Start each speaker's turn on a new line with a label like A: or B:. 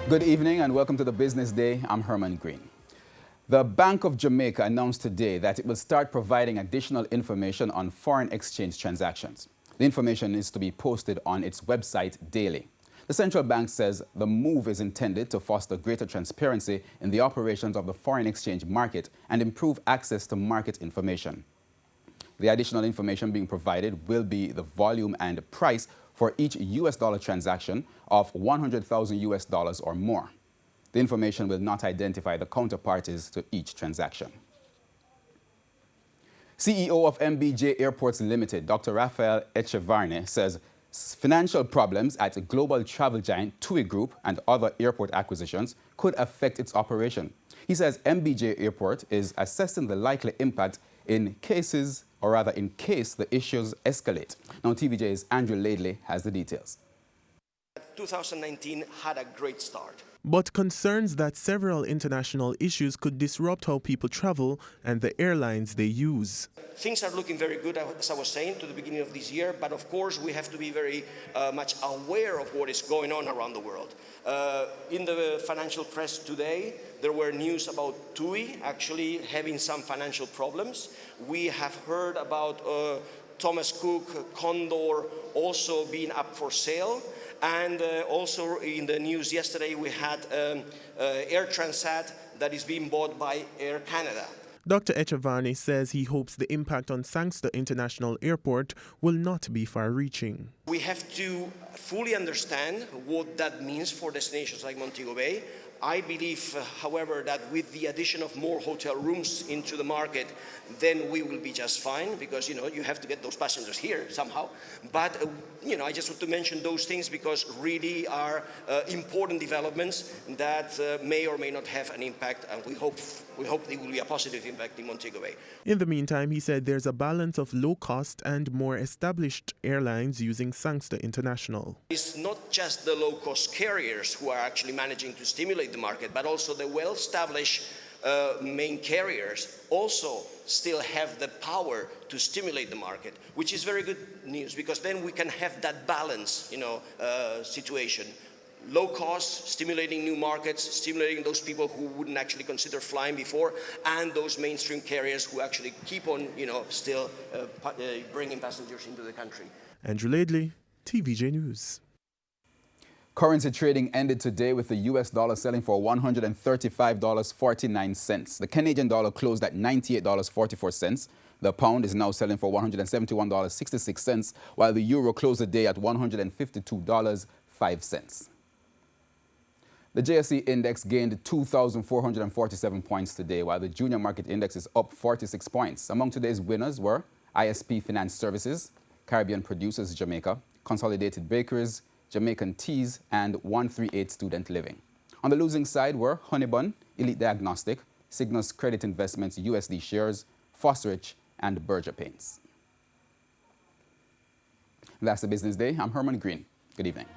A: Good evening and welcome to the Business Day. I'm Herman Green. The Bank of Jamaica announced today that it will start providing additional information on foreign exchange transactions. The information is to be posted on its website daily. The central bank says the move is intended to foster greater transparency in the operations of the foreign exchange market and improve access to market information. The additional information being provided will be the volume and price for each US dollar transaction of 100,000 US dollars or more. The information will not identify the counterparties to each transaction. CEO of MBJ Airports Limited, Dr. Rafael Echevarne, says financial problems at global travel giant TUI Group and other airport acquisitions could affect its operation. He says MBJ Airport is assessing the likely impact in case the issues escalate. Now, TVJ's Andrew Laidley has the details.
B: 2019 had a great start.
C: But concerns that several international issues could disrupt how people travel and the airlines they use.
B: Things are looking very good, as I was saying, to the beginning of this year, but of course we have to be very much aware of what is going on around the world. In the financial press today, there were news about TUI actually having some financial problems. We have heard about Thomas Cook, Condor also being up for sale. And also in the news yesterday, we had Air Transat that is being bought by Air Canada.
C: Dr. Echevarne says he hopes the impact on Sangster International Airport will not be far-reaching.
B: We have to fully understand what that means for destinations like Montego Bay. I believe, however, that with the addition of more hotel rooms into the market, then we will be just fine because, you have to get those passengers here somehow. But, I just want to mention those things because really are important developments that may or may not have an impact, and we hope it will be a positive impact in Montego Bay.
C: In the meantime, he said there's a balance of low-cost and more established airlines using Sangster International.
B: It's not just the low-cost carriers who are actually managing to stimulate the market, but also the well-established main carriers also still have the power to stimulate the market, which is very good news because then we can have that balance, situation. Low cost, stimulating new markets, stimulating those people who wouldn't actually consider flying before, and those mainstream carriers who actually keep on, still bringing passengers into the country.
C: Andrew Laidley, TVJ News.
A: Currency trading ended today with the US dollar selling for $135.49. The Canadian dollar closed at $98.44. The pound is now selling for $171.66, while the euro closed the day at $152.05. The JSE index gained 2,447 points today, while the junior market index is up 46 points. Among today's winners were ISP Finance Services, Caribbean Producers Jamaica, Consolidated Bakeries, Jamaican Teas, and 138 Student Living. On the losing side were Honeybun, Elite Diagnostic, Cygnus Credit Investments USD Shares, Fosrich, and Berger Paints. That's the Business Day. I'm Herman Green. Good evening.